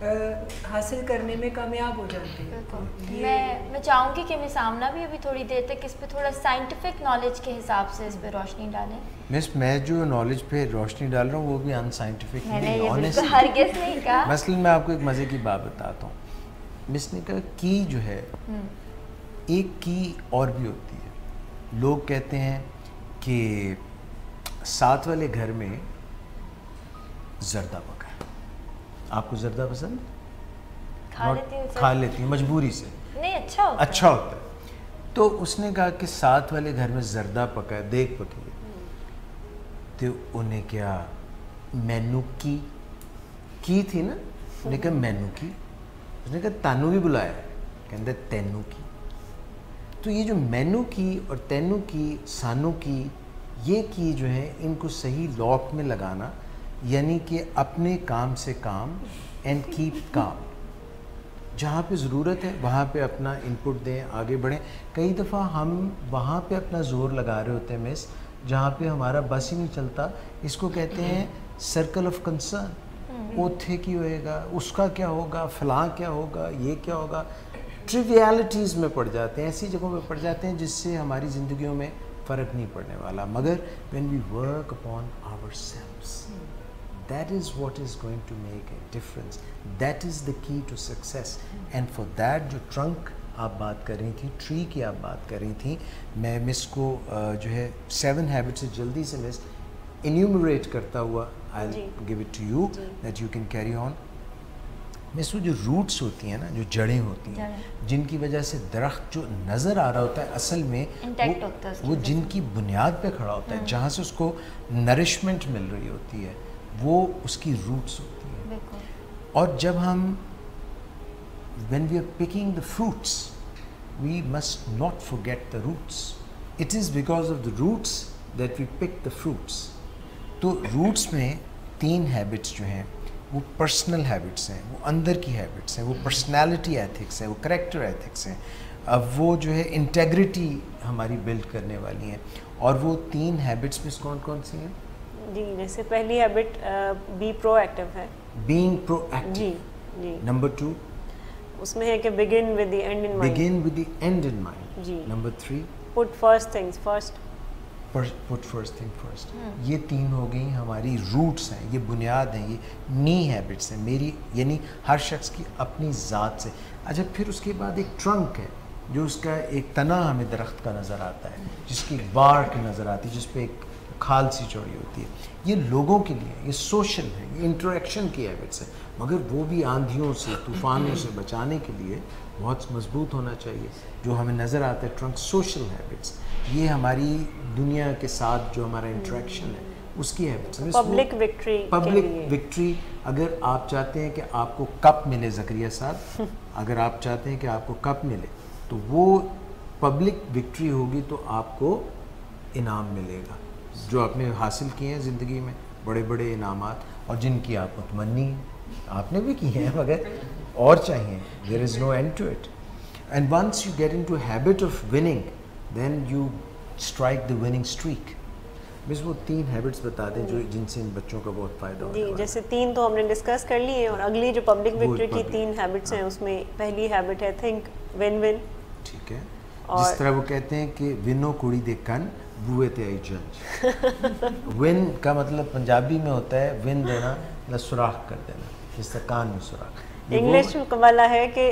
حاصل کرنے میں کامیاب ہو جاتے ہیں. میں چاہوں گی کہ مس آمنہ بھی ابھی تھوڑی دیر تک اس پہ تھوڑا سائنٹیفک نالج کے حساب سے اس پہ روشنی ڈالیں. مس میں جو نالج پہ روشنی ڈال رہا ہوں وہ بھی ان سائنٹیفک نہیں, ہرگز نہیں کہا. مثلاً میں آپ کو ایک مزے کی بات بتاتا ہوں. مس نے کہا کی جو ہے ایک کی اور بھی ہوتی ہے. لوگ کہتے ہیں کہ ساتھ والے گھر میں زردہ پکا ہے. آپ کو زردہ پسند؟ کھا لیتی ہیں مجبوری سے. نہیں, اچھا ہوتا ہے. تو اس نے کہا کہ ساتھ والے گھر میں زردہ پکا ہے, دیکھ پکی ہے. تو انہیں کیا مینو کی تھی نا, انہوں نے کہا مینو کی. اس نے کہا تانو بھی بلایا ہے, کہتے تینو کی. تو یہ جو مینو کی اور تینو کی, سانو کی, یہ کی جو ہے ان کو صحیح لاک میں لگانا, یعنی کہ اپنے کام سے کام اینڈ کیپ کام. جہاں پہ ضرورت ہے وہاں پہ اپنا انپٹ دیں, آگے بڑھیں. کئی دفعہ ہم وہاں پہ اپنا زور لگا رہے ہوتے ہیں مس جہاں پہ ہمارا بس ہی نہیں چلتا. اس کو کہتے ہیں سرکل آف کنسرن. اوتھے کی ہوئے گا, اس کا کیا ہوگا, فلاں کیا ہوگا, یہ کیا ہوگا. ٹریویالٹیز میں پڑ جاتے ہیں, ایسی جگہوں پہ پڑ جاتے ہیں جس سے ہماری زندگیوں میں فرق نہیں پڑنے والا. مگر when we work upon ourselves, that is what is going to make a difference. That is the key to success. And for that جو trunk آپ بات کر رہی تھی, ٹری کی آپ بات کر رہی تھی, میں مس کو جو ہے 7 habits سے جلدی سے مس انیومریٹ کرتا ہوا I'll give it to you that you can carry on. مس وہ جو روٹس ہوتی ہیں نا, جو جڑیں ہوتی ہیں, جن کی وجہ سے درخت جو نظر آ رہا ہوتا ہے اصل میں وہ جن کی بنیاد پہ کھڑا ہوتا ہے, جہاں سے اس کو نرشمنٹ مل رہی ہوتی ہے, وہ اس کی روٹس ہوتی ہیں. اور جب ہم when we are picking the fruits, we must not forget the roots. It is because of the roots that we pick the fruits. تو روٹس میں 3 ہیبٹس جو ہیں وہ پرسنل ہیبٹس ہیں, وہ اندر کی ہیبٹس ہیں, وہ پرسنالٹی ایتھکس ہیں, وہ کریکٹر ایتھکس ہیں. اب وہ جو ہے انٹیگریٹی ہماری بلڈ کرنے والی ہیں. اور وہ 3 ہیبٹس میں کون کون سی ہیں؟ جی, جیسے پہلی ہیبٹ بی پرو ایکٹیو ہے, بینگ پرو ایکٹیو. جی. نمبر 2 اس میں ہے کہ begin with the end in mind. begin with the end in mind. جی. Number 3 put first things first. put first thing first. یہ 3 ہو گئی ہماری روٹس ہیں, یہ بنیاد ہیں, یہ نی ہیبٹس ہیں میری, یعنی ہر شخص کی اپنی ذات سے. اچھا, پھر اس کے بعد ایک ٹرنک ہے جو اس کا ایک تنا ہمیں درخت کا نظر آتا ہے, جس کی بارک نظر آتی ہے, جس پہ ایک کھال سی چوڑی ہوتی ہے. یہ لوگوں کے لیے, یہ سوشل ہے, یہ انٹریکشن کی ہیبٹس ہیں, مگر وہ بھی آندھیوں سے, طوفانوں سے بچانے کے لیے بہت مضبوط ہونا چاہیے. جو ہمیں نظر آتا ہے ٹرنک, سوشل ہیبٹس, یہ ہماری دنیا کے ساتھ جو ہمارا انٹریکشن ہے اس کی habits. Public victory, public victory. اگر آپ چاہتے ہیں کہ آپ کو کپ ملے, زکریا صاحب, اگر آپ چاہتے ہیں کہ آپ کو کپ ملے تو وہ پبلک وکٹری ہوگی, تو آپ کو انعام ملے گا جو آپ نے حاصل کیے ہیں زندگی میں, بڑے بڑے انعامات, اور جن کی آپ متمنی ہیں, آپ نے بھی کی ہیں, مگر اور چاہیے. there is no end to it. And once you get into a habit of winning, then you strike the winning streak. بس وہ 3 ہیبٹس بتا دیں جو جن سے ان بچوں کا بہت فائدہ ہوتا ہے. جی, جیسے 3 تو ہم نے ڈسکس کر لی ہیں, اور اگلی جو پبلک وکٹری کی 3 ہیبٹس ہیں اس میں پہلی ہیبٹ ہے تھنک ون ون. ٹھیک ہے, جس طرح وہ کہتے ہیں کہ ونو کڑی دے کن بوئے تے آئی جنج. ون کا مطلب پنجابی میں ہوتا ہے ون دینا, مطلب سوراخ کر دینا, جس طرح کان میں سوراخ. انگلش والا ہے کہ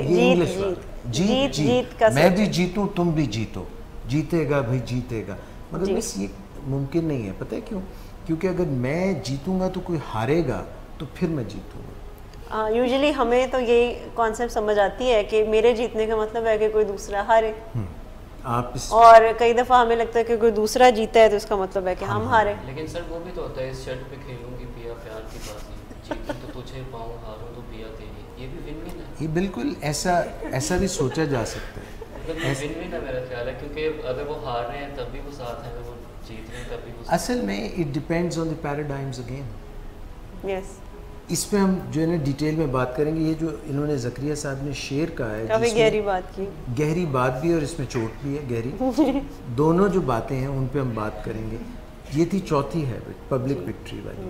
جیت جیت کا, میں بھی جیتوں تم بھی جیتو, جیتے گا بھائی جیتے گا. مگر بس یہ ممکن نہیں ہے, پتہ ہے کیوں؟ کیونکہ اگر میں جیتوں گا تو کوئی ہارے گا تو پھر میں جیتوں گا. یوزلی ہمیں تو یہی کانسیپٹ سمجھ آتی ہے کہ میرے جیتنے کا مطلب ہے کہ کوئی دوسرا ہارے, اور کئی دفعہ ہمیں لگتا ہے کہ کوئی دوسرا جیتا ہے تو اس کا مطلب ہے کہ ہم ہارے. لیکن سر وہ بھی تو ہوتا ہے, اس شرط پہ کھیلوں گی پیا پیار کی بازی, جیتوں تو تجھے پاؤں, ہاروں تو پیا تیری, یہ بھی ون ون ہے. یہ بالکل ایسا بھی سوچا جا سکتا ہے. ون ون ہے میرا خیال ہے, کیونکہ اگر وہ ہار رہے ہیں تب بھی وہ ساتھ ہیں, اگر وہ جیت رہے ہیں تب بھی وہ. اصل میں it depends on the paradigms again. Yes, اس پہ ہم جو ہے نا ڈیٹیل میں بات کریں گے. یہ جو انہوں نے زکریا صاحب نے شعر کہا ہے, کافی گہری بات کی, گہری بات بھی, اور اس میں چوٹ بھی ہے گہری. دونوں جو باتیں ہیں ان پہ ہم بات کریں گے. یہ تھی چوتھی ہیبٹ, پبلک وکٹری والی.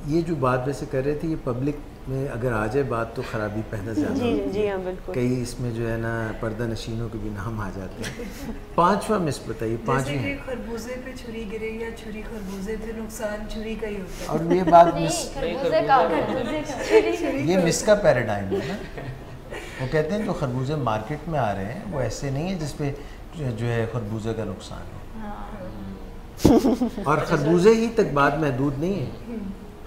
یہ جو بات ویسے کر رہے تھے یہ پبلک میں اگر آ جائے بات تو خرابی پیدا زیادہ ہوتی ہے. جی ہاں بالکل. کئی اس میں جو ہے نا پردہ نشینوں کے بھی نام آ جاتے ہیں. 5واں مس بتائیے. 5ویں جیسے کہ خربوزے پہ چھری گرے یا چھری خربوزے پہ نقصان چھری کا ہی ہوتا ہے. اور یہ بات مس خربوزے کا یہ مس کا پیراڈائم ہے نا. وہ کہتے ہیں جو خربوزے مارکیٹ میں آ رہے ہیں وہ ایسے نہیں ہیں جس پہ جو ہے خربوزے کا نقصان ہو. اور خربوزے ہی تک بات محدود نہیں ہے,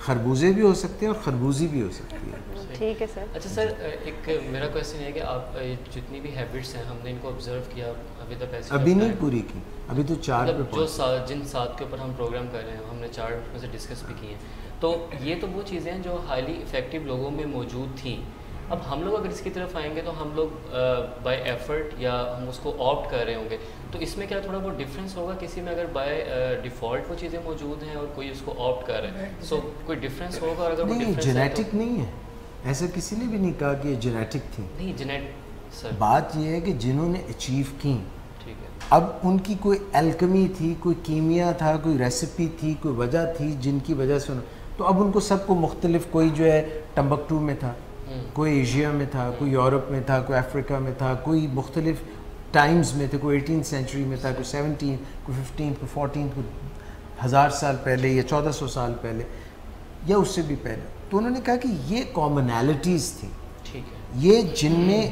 خربوزے بھی ہو سکتے ہیں اور خربوزی بھی ہو سکتی ہے. ٹھیک ہے سر. اچھا سر, ایک میرا کویشچن ہے کہ آپ جتنی بھی ہیبٹس ہیں ہم نے ان کو آبزرو کیا ابھی تک ایسے ابھی نہیں پوری کی, ابھی تو 4 پہ جو جن 7 کے اوپر ہم پروگرام کر رہے ہیں ہم نے 4 میں سے ڈسکس بھی کی ہیں. تو یہ تو وہ چیزیں ہیں جو ہائیلی افیکٹو لوگوں میں موجود تھیں. اب ہم لوگ اگر اس کی طرف آئیں گے تو ہم لوگ بائی ایفرٹ یا ہم اس کو آپٹ کر رہے ہوں گے, تو اس میں کیا تھوڑا بہت ڈفرینس ہوگا کسی میں اگر بائی ڈیفالٹ وہ چیزیں موجود ہیں اور کوئی اس کو آپٹ کر رہا ہے, سو کوئی ڈفرینس ہوگا؟ اور اگر وہ نہیں جینیٹک نہیں ہے, ایسا کسی نے بھی نہیں کہا کہ یہ جینیٹک تھی. نہیں سر بات یہ ہے کہ جنہوں نے اچیو کی, ٹھیک ہے, اب ان کی کوئی الکمی تھی, کوئی کیمیا تھا, کوئی ریسیپی تھی, کوئی وجہ تھی جن کی وجہ سے تو اب ان کو سب کو مختلف, کوئی جو ہے ٹمبکٹو میں تھا, کوئی ایشیا میں تھا, کوئی یورپ میں تھا, کوئی افریقہ میں تھا, کوئی مختلف ٹائمز میں تھے, کوئی 18th سینچری میں تھا, کوئی 17, کوئی 15, کوئی 14, کوئی 1000 سال پہلے یا 1400 سال پہلے یا اس سے بھی پہلے. تو انہوں نے کہا کہ یہ کامنالٹیز تھیں, ٹھیک ہے, یہ جن میں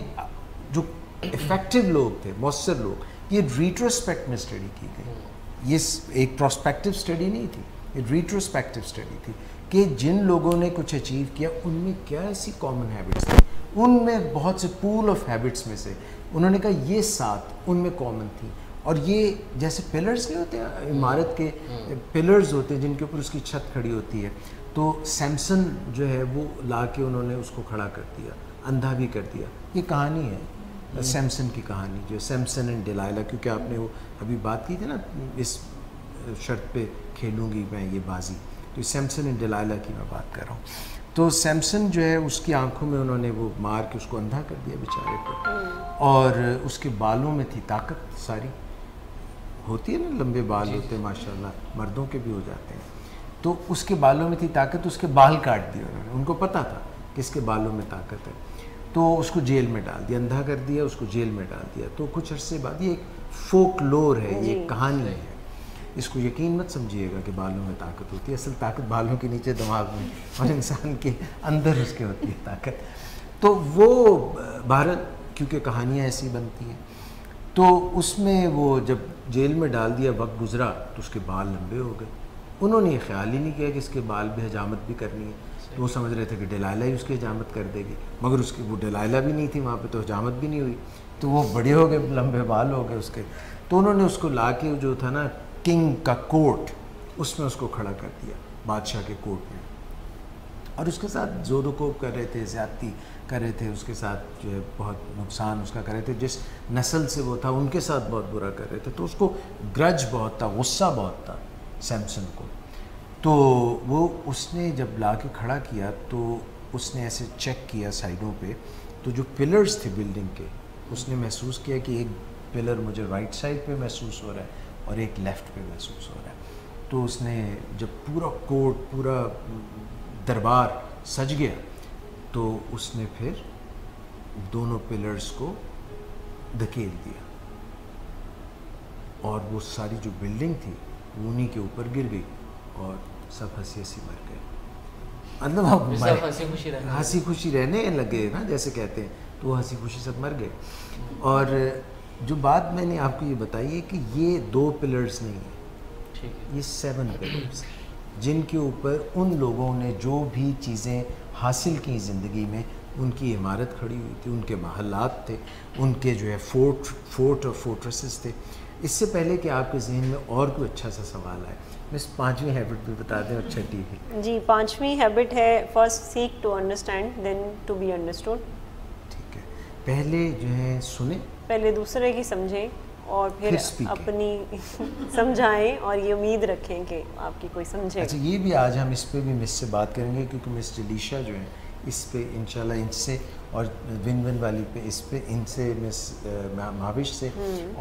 جو افیکٹو لوگ تھے, مؤثر لوگ, یہ ریٹروسپیکٹ میں اسٹڈی کی گئی. یہ ایک پراسپیکٹو اسٹڈی نہیں تھی, یہ ریٹروسپیکٹو اسٹڈی تھی کہ جن لوگوں نے کچھ اچیو کیا ان میں کیا ایسی کامن ہیبٹس تھیں. ان میں بہت سے پول آف ہیبٹس میں سے انہوں نے کہا یہ 7 ان میں کامن تھیں. اور یہ جیسے پلرز نہیں ہوتے ہیں, عمارت کے پلرز ہوتے ہیں جن کے اوپر اس کی چھت کھڑی ہوتی ہے, تو سیمسن جو ہے وہ لا کے انہوں نے اس کو کھڑا کر دیا, اندھا بھی کر دیا. یہ کہانی ہے سیمسن کی کہانی, جو سیمسن اینڈ ڈیلائلا, کیونکہ آپ نے وہ ابھی بات کی تھی نا اس شرط پہ کھیلوں گی میں یہ بازی, تو سیمسن اینڈ ڈیلائلا کی میں بات کر رہا ہوں. تو سیمسن جو ہے اس کی آنکھوں میں انہوں نے وہ مار کے اس کو اندھا کر دیا بیچارے کو, اور اس کے بالوں میں تھی طاقت, ساری ہوتی ہے نا, لمبے بال ہوتے ہیں ماشاءاللہ, مردوں کے بھی ہو جاتے ہیں, تو اس کے بالوں میں تھی طاقت, اس کے بال کاٹ دیے انہوں نے. ان کو پتہ تھا کہ اس کے بالوں میں طاقت ہے, تو اس کو جیل میں ڈال دیا, اندھا کر دیا, اس کو جیل میں ڈال دیا. تو کچھ عرصے بعد, یہ ایک فوک لور ہے, یہ ایک کہانی ہے, اس کو یقین مت سمجھیے گا کہ بالوں میں طاقت ہوتی ہے. اصل طاقت بالوں کے نیچے دماغ میں اور انسان کے اندر اس کے ہوتی ہے طاقت. تو وہ بھارت, کیونکہ کہانیاں ایسی بنتی ہیں, تو اس میں وہ جب جیل میں ڈال دیا, وقت گزرا تو اس کے بال لمبے ہو گئے. انہوں نے یہ خیال ہی نہیں کیا کہ اس کے بال بھی حجامت بھی کرنی ہے. تو وہ سمجھ رہے تھے کہ ڈیلائلا ہی اس کی حجامت کر دے گی, مگر اس کی وہ ڈیلائلا بھی نہیں تھی وہاں پہ, تو حجامت بھی نہیں ہوئی. تو وہ بڑے ہو گئے, لمبے بال ہو گئے اس کے. تو انہوں نے اس کو لا کے جو تھا نا کنگ کا کوٹ, اس میں اس کو کھڑا کر دیا, بادشاہ کے کوٹ میں, اور اس کے ساتھ زور و کوب کر رہے تھے, زیادتی کر رہے تھے, اس کے ساتھ جو ہے بہت نقصان اس کا کر رہے تھے. جس نسل سے وہ تھا ان کے ساتھ بہت برا کر رہے تھے. تو اس کو گرج بہت تھا, غصہ بہت تھا سیمسن کو. تو وہ اس نے جب لا کے کھڑا کیا تو اس نے ایسے چیک کیا سائڈوں پہ, تو جو پلرز تھے بلڈنگ کے, اس نے محسوس کیا کہ ایک پلر مجھے رائٹ سائڈ پہ محسوس ہو رہا ہے اور ایک لیفٹ پہ محسوس ہو رہا ہے. تو اس نے جب پورا کوٹ, پورا دربار سج گیا, تو اس نے پھر دونوں پلرز کو دھکیل دیا, اور وہ ساری جو بلڈنگ تھی وہ انہی کے اوپر گر گئی, اور سب ہنسی ہنسی مر گئے. مطلب ہنسی خوشی رہنے لگے نا, جیسے کہتے ہیں, تو وہ ہنسی خوشی سب مر گئے. اور جو بات میں نے آپ کو یہ بتائی ہے کہ یہ 2 پلرز نہیں ہیں, یہ 7 پلرز ہیں, جن کے اوپر ان لوگوں نے جو بھی چیزیں حاصل کی زندگی میں, ان کی عمارت کھڑی ہوئی تھی, ان کے محلات تھے, ان کے جو ہے فورٹ اور فورٹریسز تھے. اس سے پہلے کہ آپ کے ذہن میں اور کوئی اچھا سا سوال آئے, بس 5ویں ہیبٹ بھی بتا دیں, اور 6ٹی بھی. جی 5ویں ہیبٹ ہے first seek to understand then to be understood. ٹھیک ہے, پہلے جو ہے سنیں, پہلے دوسرے کی سمجھیں اور پھر اپنی سمجھائیں, اور یہ امید رکھیں کہ آپ کی کوئی سمجھے. اچھا, یہ بھی آج ہم اس پہ بھی مس سے بات کریں گے, کیونکہ مس جلیشا جو ہے اس پہ انشاءاللہ ان سے اور ون ون والی پہ اس پہ ان سے مس مہاوش سے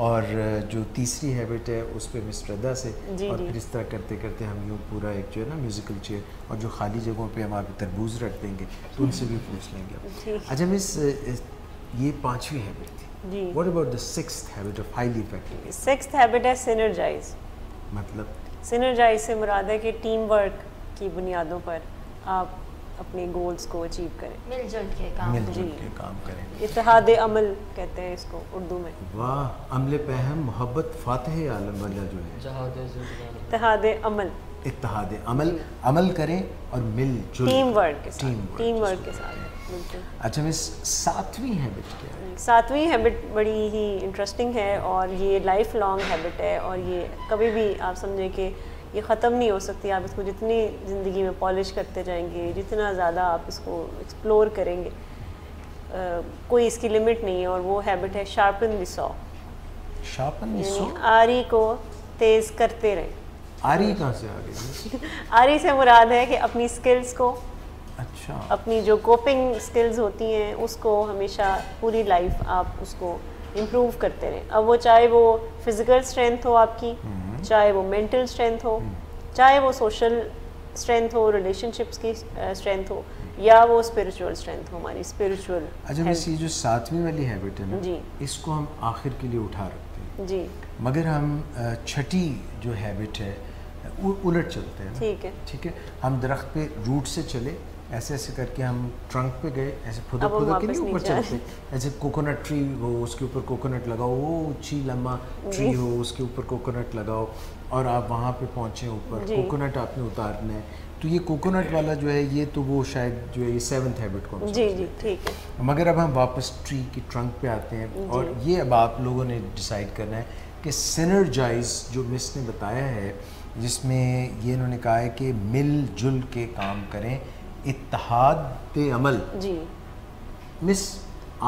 اور جو تیسری ہیبٹ ہے اس پہ مس ردا سے اور پھر اس طرح کرتے کرتے ہم یوں پورا ایک جو ہے نا میوزیکل چیئر اور جو خالی جگہوں پہ ہم آپ تربوز رکھ دیں گے تو ان سے بھی پوچھ لیں گے. اچھا مس یہ 5ویں ہیبٹ تھی. What about the 6th habit of highly effective? 6th habit ہے سینرجائز. مطلب سینرجائز سے مراد ہے کہ ٹیم ورک کی بنیادوں پر آپ اپنے گولز کو اچیو کریں, مل جل کے کام کریں. اتحاد عمل کہتے ہیں اس کو اردو میں. واہ, عمل پہم محبت فاتح عالم والا جو ہے اتحاد عمل, اتحاد عمل کریں اور مل جل ٹیم ورک کے ساتھ. بالکل. اچھا مس 7ویں ہیبٹ کیا ہے؟ 7ویں ہیبٹ بڑی ہی انٹرسٹنگ ہے اور یہ لائف لانگ ہیبٹ ہے اور یہ کبھی بھی آپ سمجھیں کہ یہ ختم نہیں ہو سکتی. آپ اس کو جتنی زندگی میں پالش کرتے جائیں گے, جتنا زیادہ آپ اس کو ایکسپلور کریں گے, کوئی اس کی لمٹ نہیں ہے. اور وہ ہیبٹ ہے شارپن دی سو. یعنی آری کو تیز کرتے رہیں. آری کہاں سے آ گئی؟ آری سے مراد ہے کہ اپنی سکلز کو, اچھا اپنی جو کوپنگ سکلز ہوتی ہیں اس کو ہمیشہ پوری لائف آپ اس کو امپروو کرتے رہیں. اب وہ چاہے وہ فزیکل اسٹرینتھ ہو آپ کی, چاہے وہ مینٹل اسٹرینتھ ہو, چاہے وہ سوشل اسٹرینتھ ہو, ریلیشن شپس کی اسٹرینتھ ہو, یا وہ اسپریچول اسٹرینتھ ہو, ہماری اسپریچول. اچھا بس یہ جو 7ویں والی ہیبٹ ہے نا, جی, اس کو ہم آخر کے لیے اٹھا رکھتے ہیں. جی, مگر ہم 6ٹھی جو ہیبٹ ہے الٹ چلتے ہیں. ٹھیک ہے, ہم درخت پہ روٹ سے چلے, ایسے ایسے کر کے ہم ٹرنک پہ گئے, ایسے پھدا کے نہیں اوپر چلتے, ایسے کوکونٹ ٹری ہو اس کے اوپر کوکونٹ لگاؤ, وہ اونچی لمبا ٹری ہو اس کے اوپر کوکونٹ لگاؤ اور آپ وہاں پہ پہنچے اوپر, کوکونٹ آپ نے اتارنا ہے. تو یہ کوکونٹ والا جو ہے یہ تو وہ شاید جو ہے یہ 7th ہیبٹ کو. جی جی ٹھیک ہے. مگر اب ہم واپس ٹری کی ٹرنک پہ آتے ہیں اور یہ اب آپ لوگوں نے ڈیسائیڈ کرنا ہے کہ سینرجائز جو مس نے بتایا ہے, جس میں یہ انہوں نے کہا ہے کہ مل جل کے کام کریں, اتحاد عمل. جی مس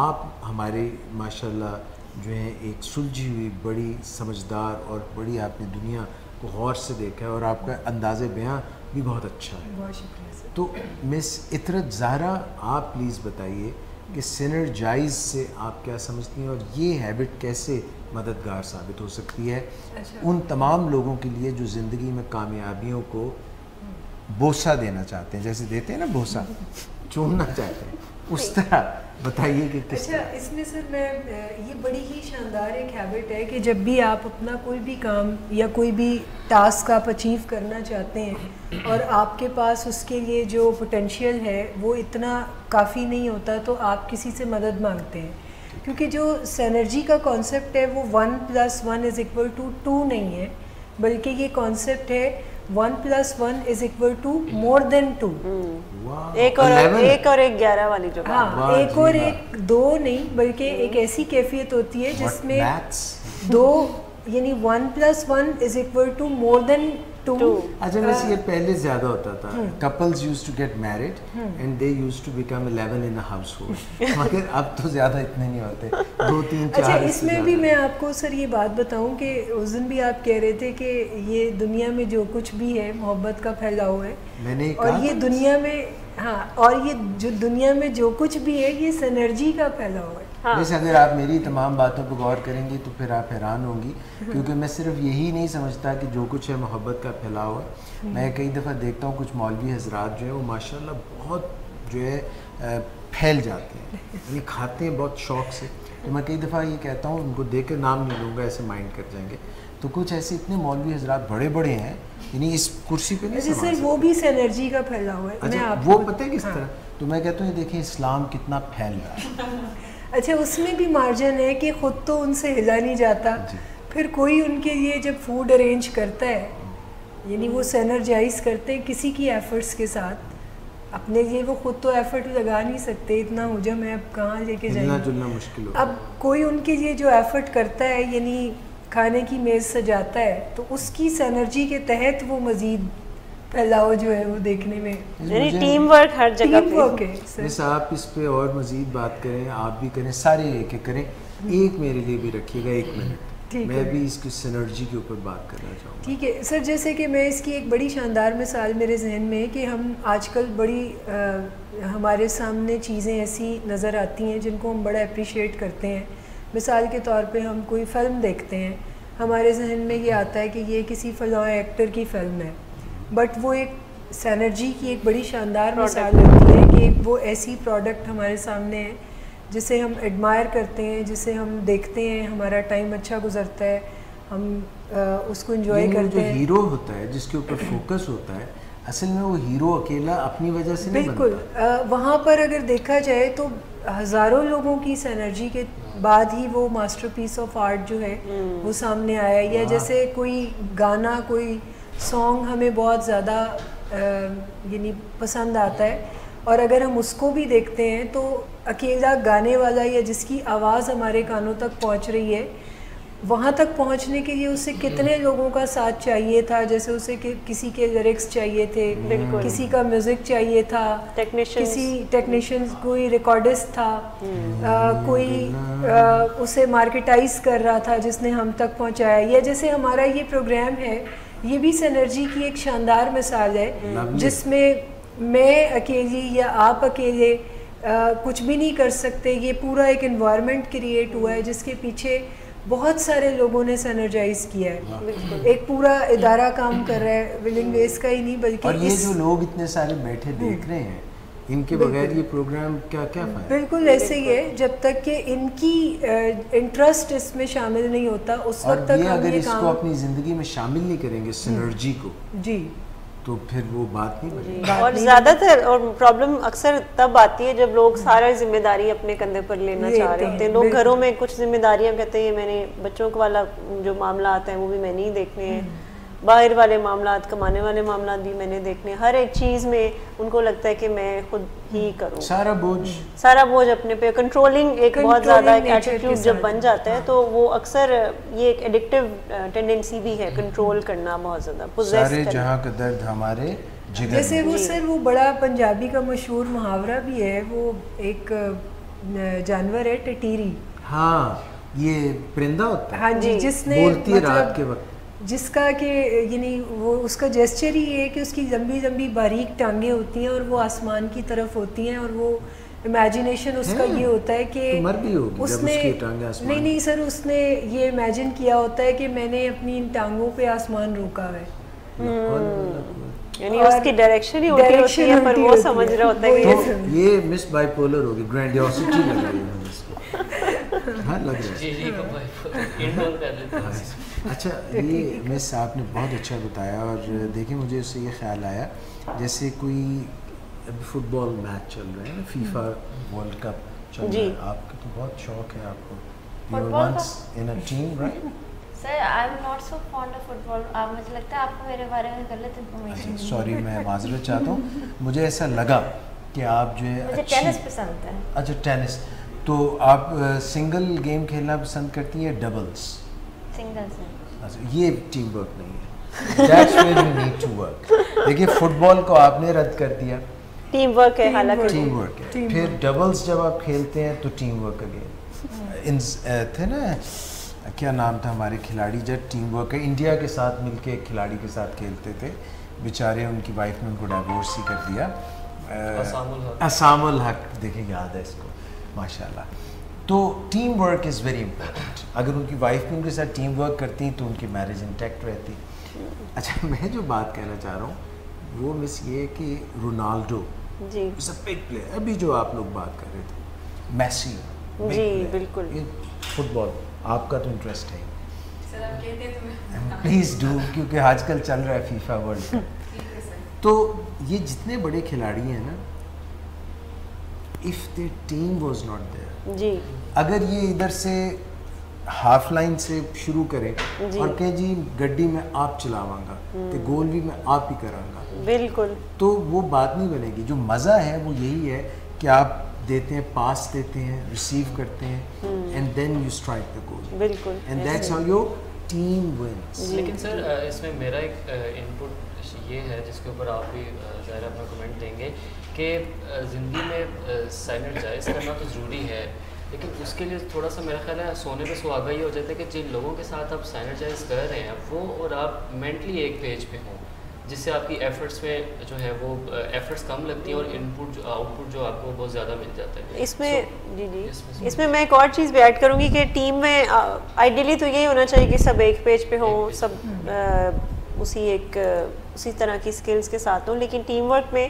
آپ ہمارے ماشاءاللہ جو ہے ایک سلجھی ہوئی بڑی سمجھدار اور بڑی آپ نے دنیا کو غور سے دیکھا ہے اور آپ کا انداز بیاں بھی بہت اچھا ہے. بہت شکریہ سر. تو مس عطرت زہرا آپ پلیز بتائیے کہ سینرجائز سے آپ کیا سمجھتی ہیں اور یہ ہیبٹ کیسے مددگار ثابت ہو سکتی ہے ان تمام لوگوں کے لیے جو زندگی میں کامیابیوں کو بوسہ دینا چاہتے ہیں, جیسے دیتے ہیں نا بوسہ, چومنا چاہتے ہیں, اس طرح بتائیے کہ کس طرح. اچھا, اس میں سر میں یہ بڑی ہی شاندار ایک ہیبٹ ہے کہ جب بھی آپ اپنا کوئی بھی کام یا کوئی بھی ٹاسک آپ اچیو کرنا چاہتے ہیں اور آپ کے پاس اس کے لیے جو پوٹینشیل ہے وہ اتنا کافی نہیں ہوتا تو آپ کسی سے مدد مانگتے ہیں, کیونکہ جو سینرجی کا کانسیپٹ ہے وہ 1+1=2 نہیں ہے, بلکہ یہ کانسیپٹ ہے 1+1=2 more than 2. ایک اور ایک 11 والی جو, ہاں ایک اور ایک 2 نہیں بلکہ ایک ایسی کیفیت ہوتی ہے جس میں 2 یعنی 1+1=2 more than 2. اچھا ویسے یہ پہلے زیادہ ہوتا تھا, couples used to get married and they used to become 11 in a household, مگر اب تو زیادہ اتنے نہیں ہوتے, 2 3 4. اچھا اس میں بھی میں آپ کو سر یہ بات بتاؤں کہ اس دن بھی آپ کہہ رہے تھے کہ یہ دنیا میں جو کچھ بھی ہے محبت کا پھیلاؤ ہے, اور یہ دنیا میں, ہاں, اور یہ جو دنیا میں جو کچھ بھی ہے یہ سینرجی کا پھیلاؤ ہے. جیسے اگر آپ میری تمام باتوں پہ غور کریں گی تو پھر آپ حیران ہوں گی, کیونکہ میں صرف یہی نہیں سمجھتا کہ جو کچھ ہے محبت کا پھیلاؤ ہے. میں کئی دفعہ دیکھتا ہوں کچھ مولوی حضرات جو ہیں وہ ماشاءاللہ بہت جو ہے پھیل جاتے ہیں, یعنی کھاتے ہیں بہت شوق سے. تو میں کئی دفعہ یہ کہتا ہوں, ان کو دیکھ کر نام نہیں لوں گا, ایسے مائنڈ کر جائیں گے. تو کچھ ایسے اتنے مولوی حضرات بڑے بڑے ہیں, یعنی اس کرسی پہ نہیں سر, وہ بھی سینرجی کا پھیلاؤ ہے. اچھا وہ پتہ ہے کس طرح, تو میں کہتا ہوں یہ دیکھیں اسلام کتنا پھیل رہا ہے. اچھا اس میں بھی مارجن ہے کہ خود تو ان سے ہلا نہیں جاتا, پھر کوئی ان کے لیے جب فوڈ ارینج کرتا ہے, یعنی وہ سینرجائز کرتے ہیں کسی کی ایفرٹس کے ساتھ, اپنے لیے وہ خود تو ایفرٹ لگا نہیں سکتے, اتنا حجم ہے, اب کہاں لے کے جائیں گے. اب کوئی ان کے لیے جو ایفرٹ کرتا ہے, یعنی کھانے کی میز سجاتا ہے, تو اس کی سینرجی کے تحت وہ مزید پھیلاؤ جو ہے وہ دیکھنے میں, یعنی ٹیم ورک ہر جگہ پہ. جیسے آپ اس پہ اور مزید بات کریں, آپ بھی کریں, سارے ایک ایک کریں, ایک میرے لیے بھی رکھیے گا 1 منٹ. میں بھی اس کی سینرجی کے اوپر بات کرنا چاہوں گا. ٹھیک ہے سر. جیسے کہ میں اس کی ایک بڑی شاندار مثال میرے ذہن میں ہے کہ ہم آج کل بڑی ہمارے سامنے چیزیں ایسی نظر آتی ہیں جن کو ہم بڑا اپریشیٹ کرتے ہیں. مثال کے طور پہ ہم کوئی فلم دیکھتے ہیں, ہمارے ذہن میں یہ آتا ہے کہ یہ کسی فلاں ایکٹر کی فلم ہے, بٹ وہ ایک سینرجی کی ایک بڑی شاندار مثال ہوتی ہے کہ وہ ایسی پروڈکٹ ہمارے سامنے ہے جسے ہم ایڈمائر کرتے ہیں, جسے ہم دیکھتے ہیں, ہمارا ٹائم اچھا گزرتا ہے, ہم اس کو انجوائے کرتے ہیں. جو ہیرو ہوتا ہے جس کے اوپر فوکس ہوتا ہے, اصل میں وہ ہیرو اکیلا اپنی وجہ سے نہیں بنتا. بالکل وہاں پر اگر دیکھا جائے تو ہزاروں لوگوں کی سینرجی کے بعد ہی وہ ماسٹر پیس آف آرٹ جو ہے وہ سامنے آیا. یا جیسے کوئی گانا, کوئی سانگ ہمیں بہت زیادہ یعنی پسند آتا ہے, اور اگر ہم اس کو بھی دیکھتے ہیں تو اکیلا گانے والا یا جس کی آواز ہمارے کانوں تک پہنچ رہی ہے, وہاں تک پہنچنے کے لیے اسے کتنے لوگوں کا ساتھ چاہیے تھا. جیسے اسے کسی کے لیرکس چاہیے تھے, کسی کا میوزک چاہیے تھا, کسی ٹیکنیشینز, کوئی ریکارڈسٹ تھا, کوئی اسے مارکیٹائز کر رہا تھا جس نے ہم تک پہنچایا. یا جیسے ہمارا یہ پروگرام ہے, یہ بھی سینرجی کی ایک شاندار مثال ہے جس میں میں اکیلی یا آپ اکیلے کچھ بھی نہیں کر سکتے. یہ پورا ایک انوائرمنٹ کریٹ ہوا ہے جس کے پیچھے بہت سارے لوگوں نے سینرجائز کیا ہے. ایک پورا ادارہ کام کر رہا ہے, ولنگ ویز کا ہی نہیں بلکہ. اور یہ جو لوگ اتنے سارے بیٹھے دیکھ رہے ہیں, ان کے بغیر یہ پروگرام کیا فائدہ. بالکل ایسے ہی ہے, جب تک کہ ان کی انٹرسٹ اس میں شامل نہیں ہوتا اس وقت تک ہم اگر یہ اس کو اپنی زندگی میں شامل نہیں کریں گے سینرجی کو, جی تو پھر وہ بات نہیں بنے. اور زیادہ تر اور پرابلم اکثر تب آتی ہے جب لوگ سارا ذمہ داری اپنے کندھے پر لینا چاہ رہے ہوتے ہیں. لوگ گھروں میں کچھ ذمہ داریاں کہتے ہیں میں نے بچوں والا جو معاملات ہیں وہ بھی میں نہیں دیکھنے ہیں, باہر والے معاملات, کمانے والے معاملات بھی میں نے دیکھنے. ہر ایک چیز میں ان کو لگتا ہے کہ میں خود ہی کروں, سارا بوجھ اپنے پہ. کنٹرولنگ ایک بہت زیادہ ایک ایٹیٹیوڈ جب بن جاتا ہے تو وہ اکثر یہ ایک ایڈکٹیو ٹینڈنسی بھی ہے, کنٹرول کرنا بہت زیادہ, سارے جہاں کا درد ہمارے جگر. جیسے وہ سر وہ بڑا پنجابی کا مشہور محاورہ بھی ہے, وہ ایک جانور ہے ٹٹیری. ہاں یہ پرندہ ہوتا ہے, ہاں جی, جس نے بولتی ہے رات کے وقت, جس کا کہ یعنی وہ اس کا جیسچر ہی ہے کہ اس کی لمبی لمبی باریک ٹانگیں ہوتی ہیں اور وہ آسمان کی طرف ہوتی ہیں, اور وہ امیجنیشن اس کا یہ ہوتا ہے کہ اس نے نہیں سر, اس نے یہ امیجن کیا ہوتا ہے کہ میں نے اپنی ان ٹانگوں پہ آسمان روکا ہے, یعنی اس کی ڈائریکشن ہی ہوتی ہے پر وہ سمجھ رہا ہوتا ہے کہ یہ مس بائی پولر ہوگی, گرینڈیوسٹی لگ رہی ہے اس کو. ہاں لگ رہا ہے. اچھا یہ مس آپ نے بہت اچھا بتایا, اور دیکھیں مجھے اس سے یہ خیال آیا جیسے کوئی ابھی فٹ بال میچ چل رہے ہیں, فیفا ورلڈ کپ چل رہا ہے, آپ کا تو بہت شوق ہے, آپ کو you are once in a team right. Sir I am not so fond of football. مجھے لگتا ہے آپ کو میرے بارے میں غلط انفارمیشن. سوری میں معذرت چاہتا ہوں, مجھے ایسا لگا کہ آپ جو ہے مجھے ٹینس پسند ہے. اچھا ٹینس, تو آپ سنگل گیم کھیلنا پسند کرتی ہیں ڈبلس؟ سنگل سے. یہ ٹیم ورک نہیں ہے, that's where you need to work. دیکھیے فٹ بال کو آپ نے رد کر دیا, ٹیم ورک ہے, حالانکہ ٹیم ورک ہے. پھر ڈبلس جب آپ کھیلتے ہیں تو ٹیم ورک اگین. تھے نا کیا نام تھا ہمارے کھلاڑی جب ٹیم ورک ہے, انڈیا کے ساتھ مل کے ایک کھلاڑی کے ساتھ کھیلتے تھے, بیچارے ان کی وائف نے ان کو ڈائیورس ہی کر دیا. اسام الحق, دیکھیں یاد ہے اس کو ماشاء اللہ. تو team work is very important. اگر ان کی وائف بھی ان کے ساتھ ٹیم ورک کرتی تو ان کی میرج انٹیکٹ رہتی. اچھا میں جو بات کہنا چاہ رہا ہوں وہ مس یہ کہ Ronaldo is a big player. ابھی جو آپ لوگ بات کر رہے تھے میسی, جی بالکل, فٹ بال آپ کا تو انٹرسٹ ہے, پلیز ڈو, کیونکہ آج کل چل رہا ہے فیفا ورلڈ کپ. تو یہ جتنے بڑے کھلاڑی ہیں نا, if their team was not there, جی اگر یہ ادھر سے ہاف لائن سے شروع کریں اور کہیں جی گڈی میں آپ چلاواں گا تو گول بھی میں آپ ہی کراں گا, بالکل, تو وہ بات نہیں بنے گی. جو مزہ ہے وہ یہی ہے کہ آپ دیتے ہیں, پاس دیتے ہیں, ریسیو کرتے ہیں, and then you strike the goal, بالکل, and that's how your team wins. لیکن سر اس میں میرا ایک ان پٹ یہ ہے جس کے اوپر آپ بھی ظاہر اپنا کمنٹ دیں گے کہ زندگی میں سینرجائز کرنا تو ضروری ہے, لیکن اس کے لیے تھوڑا سا میرا خیال ہے سونے پہ سہاگا یہ ہو جاتا ہے کہ جن لوگوں کے ساتھ آپ سائنرجائز کر رہے ہیں وہ اور آپ مینٹلی ایک پیج پہ ہوں، جس سے آپ کی ایفرٹس میں جو ہے وہ ایفرٹس کم لگتی ہیں اور ان پٹ آؤٹ پٹ جو آپ کو بہت زیادہ مل جاتا ہے. اس میں اس میں میں ایک اور چیز بھی ایڈ کروں گی کہ ٹیم میں آئیڈیلی تو یہی ہونا چاہیے کہ سب ایک پیج پہ ہوں، سب اسی طرح کی اسکلس کے ساتھ ہوں. لیکن ٹیم ورک میں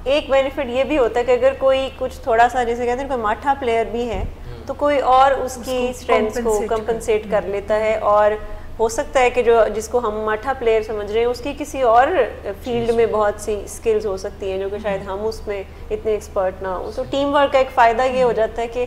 ایک بینیفٹ یہ بھی ہوتا ہے کہ اگر کوئی کچھ تھوڑا سا جیسے کہتے ہیں کوئی ماٹھا پلیئر بھی ہے تو کوئی اور اس کی اسٹرینتھ کو کمپنسیٹ کر لیتا ہے، اور ہو سکتا ہے کہ جو جس کو ہم ماٹھا پلیئر سمجھ رہے ہیں اس کی کسی اور فیلڈ میں بہت سی اسکلز ہو سکتی ہیں جو کہ شاید ہم اس میں اتنے ایکسپرٹ نہ ہوں. تو ٹیم ورک کا ایک فائدہ یہ ہو جاتا ہے کہ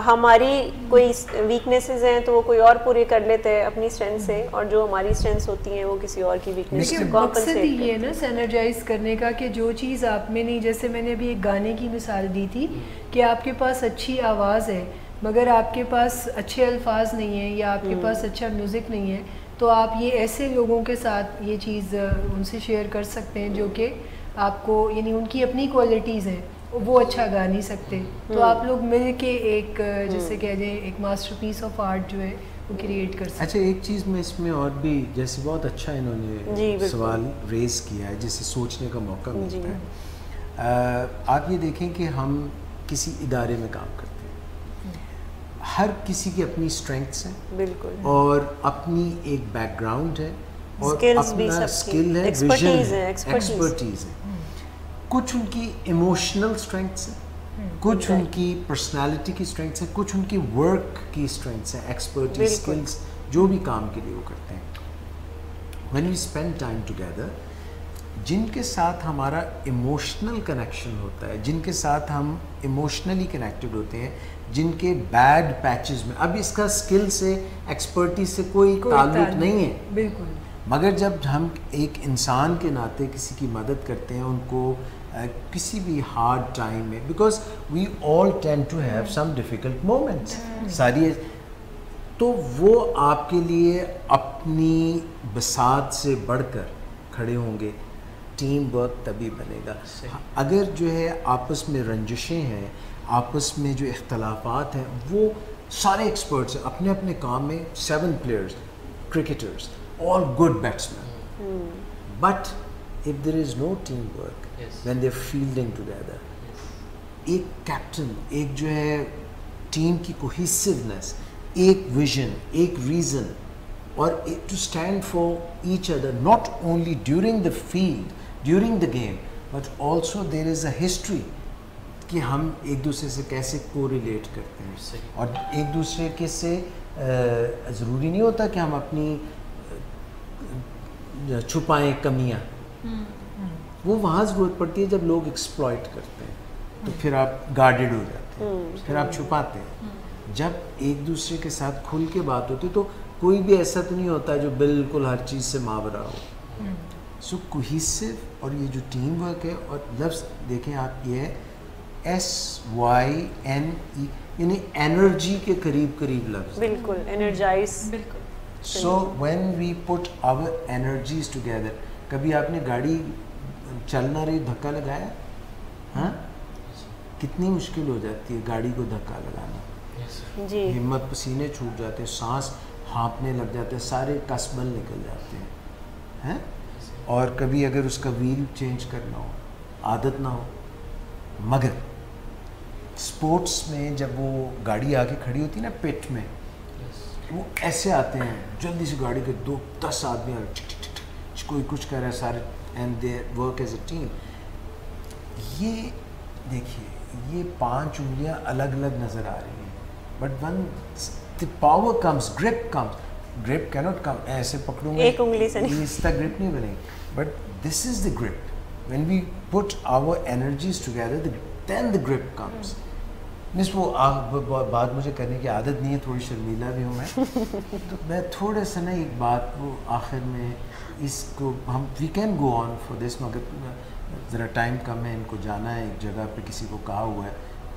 ہماری کوئی ویکنیسز ہیں تو وہ کوئی اور پوری کر لیتے ہیں اپنی اسٹرینتھ سے، اور جو ہماری اسٹرینتھس ہوتی ہیں وہ کسی اور کی ویکنیس کو مقصد ہی یہ ہے نا سینرجائز کرنے کا کہ جو چیز آپ میں نہیں، جیسے میں نے ابھی ایک گانے کی مثال دی تھی کہ آپ کے پاس اچھی آواز ہے مگر آپ کے پاس اچھے الفاظ نہیں ہیں یا آپ کے پاس اچھا میوزک نہیں ہے، تو آپ یہ ایسے لوگوں کے ساتھ یہ چیز ان سے شیئر کر سکتے ہیں جو کہ آپ کو یعنی ان کی اپنی کوالٹیز ہیں، وہ اچھا گا نہیں سکتے، تو آپ لوگ مل کے ایک جیسے کہہ دیں ایک ماسٹر پیس آف آرٹ جو ہے وہ کریٹ کر سکتے ہیں. اچھا ایک چیز میں اس میں اور بھی جیسے بہت اچھا انہوں نے سوال ریز کیا ہے جسے سوچنے کا موقع ملتا ہے. آپ یہ دیکھیں کہ ہم کسی ادارے میں کام کرتے ہیں، ہر کسی کی اپنی اسٹرینگتھس ہیں بالکل، اور اپنی ایک بیک گراؤنڈ ہے اور اپنا اسکل ہے، ویژن ہے، ایکسپرٹیز ہے. کچھ ان کی ایموشنل اسٹرینگتھس ہیں، کچھ ان کی پرسنالٹی کی اسٹرینگتھس ہیں، کچھ ان کی ورک کی اسٹرینگتھس ہیں، ایکسپرٹیز اسکلس جو بھی کام کے لیے وہ کرتے ہیں. when we spend time together، جن کے ساتھ ہمارا ایموشنل کنیکشن ہوتا ہے، جن کے ساتھ ہم ایموشنلی کنیکٹڈ ہوتے ہیں، جن کے بیڈ پیچز میں، اب اس کا اسکل سے ایکسپرٹیز سے کوئی تعلق نہیں ہے بالکل، مگر جب ہم ایک انسان کے ناطے کسی کی مدد کرتے ہیں، ان کو کسی بھی ہارڈ ٹائم میں، because we all tend to have some difficult moments sorry, تو وہ آپ کے لیے اپنی بساط سے بڑھ کر کھڑے ہوں گے. ٹیم ورک تبھی بنے گا. اگر جو ہے آپس میں رنجشیں ہیں، آپس میں جو اختلافات ہیں، وہ سارے ایکسپرٹس ہیں اپنے اپنے کام میں، 7 players, cricketers, all good batsmen. But if there is no teamwork, when they're fielding together, ایک کیپٹن، ایک جو ہے ٹیم کی کوہیسیونیس، ایک ویژن، ایک ریزن، اور to stand for each other, not only during the field, during the game, but also there is a history کہ ہم ایک دوسرے سے کیسے کو ریلیٹ کرتے ہیں، اور ایک دوسرے کے سے ضروری نہیں ہوتا کہ ہم اپنی چھپائیں کمیاں، وہ وہاں ضرورت پڑتی ہے جب لوگ ایکسپلائٹ کرتے ہیں، تو پھر آپ گارڈڈ ہو جاتے ہیں، پھر آپ چھپاتے ہیں. جب ایک دوسرے کے ساتھ کھل کے بات ہوتی تو کوئی بھی ایسا تو نہیں ہوتا جو بالکل ہر چیز سے ماورا ہو. سو کوہیسو، اور یہ جو ٹیم ورک ہے، اور لفظ دیکھیں آپ، یہ ہے SYNE، یعنی انرجی کے قریب قریب لفظ، بالکل انرجائز، بالکل. So when we put our energies together، کبھی آپ نے گاڑی چل نہ رہی دھکا لگایا؟ ہاں، کتنی مشکل ہو جاتی ہے گاڑی کو دھکا لگانا، جی ہمت، پسینے چھوٹ جاتے ہیں، سانس ہانپنے لگ جاتے ہیں، سارے کسبل نکل جاتے ہیں. اور کبھی اگر اس کا ویل چینج کرنا ہو، عادت نہ ہو. مگر اسپورٹس میں جب وہ گاڑی آ کے کھڑی ہوتی ہے نا پٹ میں، وہ ایسے آتے ہیں جلدی سے گاڑی کے 2-10 آدمی کوئی کچھ کر رہا ہے سارے، and they work as a team. یہ دیکھیے، یہ 5 انگلیاں الگ الگ نظر آ رہی ہیں، but when the power comes, grip comes, grip can't come ایسے پکڑوں گے ایک انگلی سے اس کا گرپ نہیں بنے گی، but this is the grip. When we put our energies together then the grip comes. مس وہ بات مجھے کرنے کی عادت نہیں ہے، تھوڑی شرمیلا بھی ہوں میں، تو میں تھوڑا سا نا ایک بات وہ آخر میں اس کو ہم we can go on for this, مگر ذرا ٹائم کم ہے، ان کو جانا ہے ایک جگہ پہ، کسی کو کہا ہوا ہے،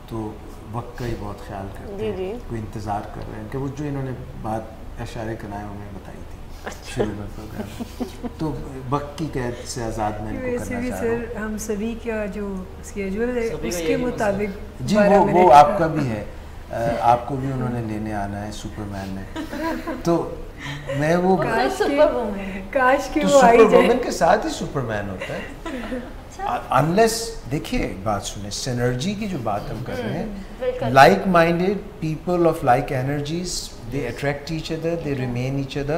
تو وقت کا ہی بہت خیال کرتے ہیں، کوئی انتظار کر رہے ہیں کہ وہ جو انہوں نے بات اشارے کنائے انہوں نے بتائی تھی شروع میں پروگرام، تو وقت کی قید سے آزاد میں ان کو کرنا چاہ رہا ہوں. سر ہم سبھی کا جو اسکیجول ہے اس کے مطابق، جی وہ آپ کا بھی ہے. آپ کو بھی انہوں نے لینے آنا ہے سپرمین نے. تو میں وہ سپر وومن کاش کہ تو وہ آئی سپر جائے. وومن کے ساتھ ہی سپرمین ہوتا ہے. انلیس دیکھیے بات سنیں, سینرجی کی جو بات ہم کر رہے ہیں, like minded people of like energies, they attract each other, they remain each other.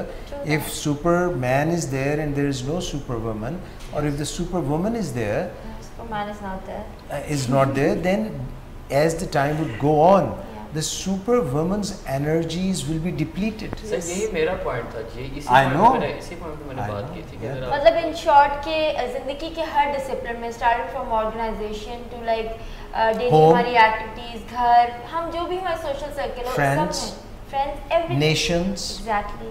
If Superman is there and there is no Superwoman, or if the Superwoman is there, Superman is not there, then as the time would go on, the Superwoman's energies will be depleted. سر یہی میرا point تھا جی, اسی point پہ میں نے بات کی تھی کہ مطلب ان شارٹ کہ زندگی کے ہر ڈسپلن میں starting from organization to like daily ہماری ایکٹیویٹیز, گھر, ہم جو بھی ہمارے سوشل سرکل ہو, Friends, nations, ایگزیکٹلی,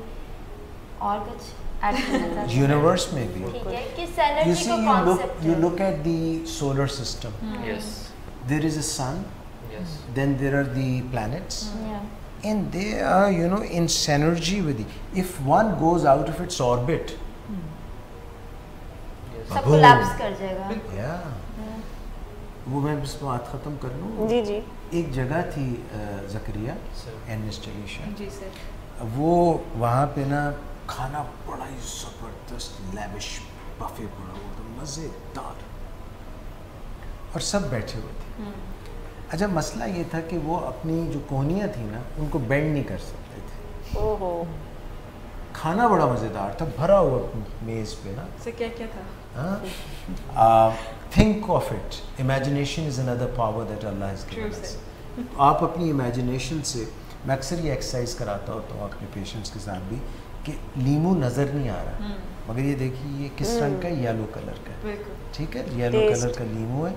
اور کچھ universe میں بھی. ٹھیک ہے کہ You سینرجی see, کو concept you look at the solar system. Yes There is a sun, yes then there are the planets, and they are, you know, in synergy with it. If one goes out of its orbit, sub collapse کر جائے گا. yeah. وہ میں بس بات ختم کر لوں. جی جی ایک جگہ تھی زکریا انسٹالیشن, جی سر. وہ وہاں پہ نا کھانا بڑا ہی زبردست لیوش بفے پڑا ہوا تھا, مزیدار, اور سب بیٹھے ہوئے تھے. اچھا مسئلہ یہ تھا کہ وہ اپنی جو کونیاں تھیں نا ان کو بینڈ نہیں کر سکتے تھے. اوہو, کھانا بڑا مزیدار تھا, بھرا ہوا میز پہ نا. سر کیا کیا تھا؟ Think of it. Imagination is another power that Allah has given us. آپ اپنی امیجنیشن سے, میں اکثر یہ ایکسرسائز کراتا ہوتا ہوں اپنے پیشنٹس کے ساتھ بھی, کہ لیمو نظر نہیں آ رہا, مگر یہ دیکھیے یہ کس رنگ کا ہے, یلو کلر کا ہے, ٹھیک ہے, یلو کلر کا لیمو ہے.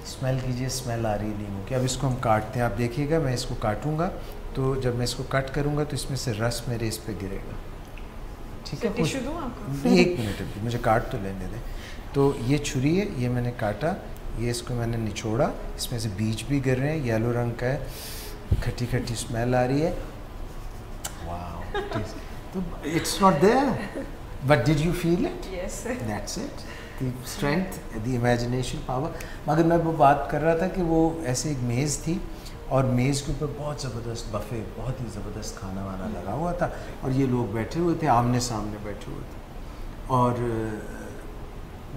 اسمیل کیجیے, اسمیل آ رہی ہے لیمو کی. اب اس کو ہم کاٹتے ہیں, آپ دیکھیے گا میں اس کو کاٹوں گا تو جب میں اس کو کٹ کروں گا تو اس میں سے رس میرے اس پہ گرے گا, ٹھیک ہے. ایک منٹ ابھی مجھے کاٹ تو لینے دیں. تو یہ چھری ہے, یہ میں نے کاٹا, یہ اس کو میں نے نچوڑا, اس میں سے بیج بھی گر رہے ہیں, یلو رنگ کا ہے, کھٹی کھٹی اسمیل آ رہی ہے. واو, تو it's not there, but did you feel it? Yes, that's it, the strength, the imagination power. مگر میں وہ بات کر رہا تھا کہ وہ ایسے ایک میز تھی, اور میز کے اوپر بہت زبردست بفے, بہت ہی زبردست کھانا وانا لگا ہوا تھا, اور یہ لوگ بیٹھے ہوئے تھے, آمنے سامنے بیٹھے ہوئے تھے, اور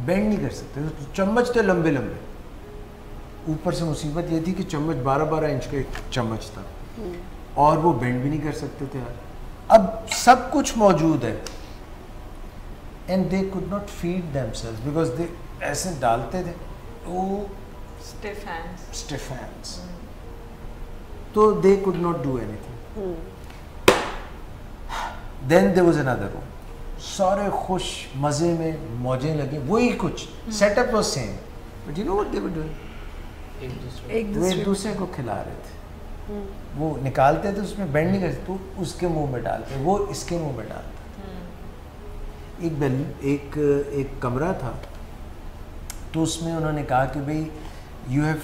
بینڈ نہیں کر سکتے. چمچ تھے لمبے لمبے, اوپر سے مصیبت یہ تھی کہ چمچ 12-12 انچ کا ایک چمچ تھا, اور وہ بینڈ بھی نہیں کر سکتے تھے. اب سب کچھ موجود ہے, and they could not feed themselves because they ایسے ڈالتے تھے تو stiff hands, تو they could not do anything. Then there was another room, سارے خوش مزے میں, موجیں لگیں, وہی کچھ set up was same, but you know what they were doing, وہ ایک دوسرے کو کھلا رہے تھے. وہ نکالتے تھے, اس میں بینڈ نہیں کرتے, تو اس کے منہ میں ڈالتے, وہ اس کے منہ میں ڈالتے. ایک کمرہ تھا, تو اس میں انہوں نے کہا کہ بھئی یو ہیو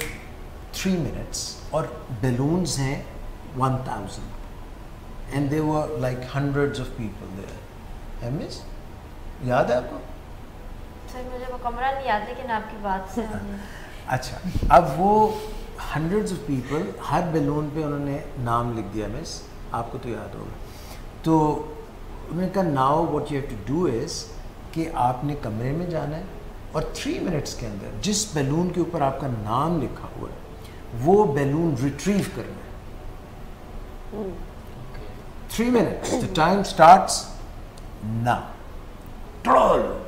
3 minutes, اور بیلونز ہیں 1000, and they were like hundreds of people there. ایمس یاد ہے آپ کو؟ سر مجھے وہ کمرہ نہیں یاد, لیکن آپ کی بات سے. اچھا, اب وہ hundreds of people, Hare balloon پہ انہوں نے نام لکھ دیا. مس آپ کو تو یاد ہوگا. تو انہوں نے کہا now what you have to do is کہ آپ نے کمرے میں جانا ہے, اور 3 minutes کے اندر جس بیلون کے اوپر آپ کا نام لکھا ہوا ہے وہ بیلون ریٹریو کرنا ہے. 3 minutes, the time starts now.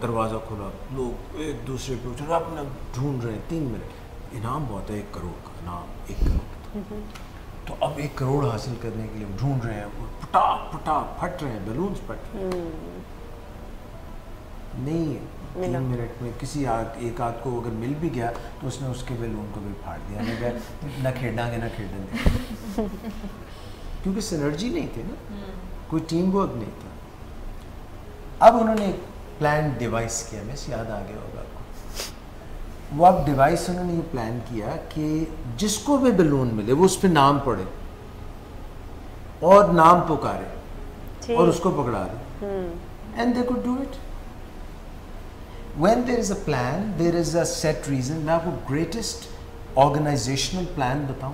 دروازہ کھلا, لوگ ایک دوسرے پہ اٹھے, اپنا ڈھونڈ رہے ہیں. 3 منٹ, انعام بہت ہے, 1 کروڑ کا انعام, 1 کروڑ. تو اب 1 کروڑ حاصل کرنے کے لیے ڈھونڈ رہے ہیں, پٹا پٹا پھٹ رہے ہیں, بیلونز پھٹ رہے ہیں. نہیں, 3 منٹ میں کسی ایک آدھ کو اگر مل بھی گیا تو اس نے اس کے بیلون کو بھی پھاڑ دیا. میں کہا نہ کھیڈیں گے نہ کھیڈیں گے, کیونکہ سینرجی نہیں تھی نا, کوئی ٹیم ورک نہیں تھا. اب انہوں نے ایک پلان ڈیوائس کیا, میں یاد آ گیا ہوگا آپ کو. وہ اب ڈیوائس انہوں نے یہ پلان کیا کہ جس کو بھی بیلون ملے وہ اس پہ نام پڑھے اور نام پکارے اور اس کو پکڑا دے. And they could do it. When there is a plan, there is a set reason. میں آپ کو گریٹسٹ آرگنائزیشنل پلان بتاؤں,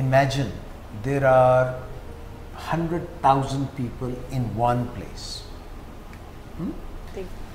Imagine there are 100,000 people in one place.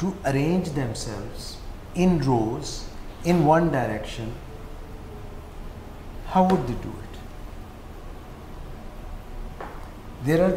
to arrange themselves in rows in one direction. How would they do it? There are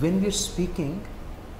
When we are speaking,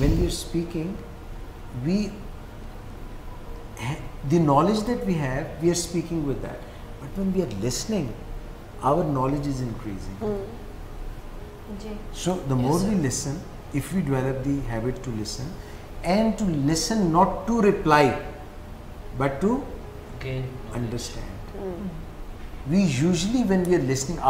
when we are speaking, the knowledge that we have, we are speaking with that. But when we are listening, our knowledge is increasing. So the more we listen, if we develop the habit to listen, and to listen not to reply, but to understand. We usually when we are listening,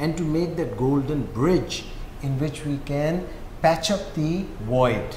and to make that golden bridge in which we can patch up the void.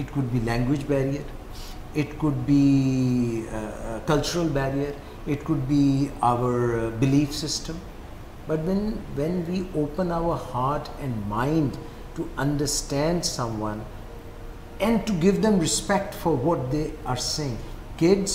it could be language barrier, it could be cultural barrier, it could be our belief system. But when we open our heart and mind to understand someone and to give them respect for what they are saying. Kids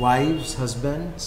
wives, husbands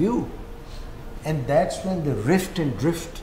view, and that's when the rift and drift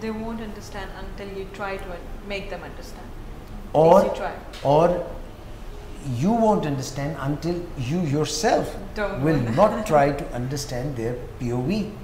They won't understand until you try to make them understand. Or Please you try. or you won't understand until you yourself Don't will wanna. not try to understand their POV.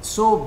So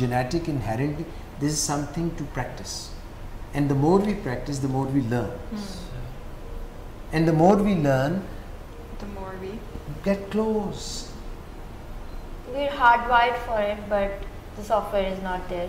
genetic inherent, this is something to practice, and the more we practice, the more we learn, and the more we learn, The more we get close. We're hardwired for it, but the software is not there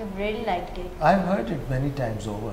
You really liked it. I've heard it many times over.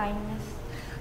kindness.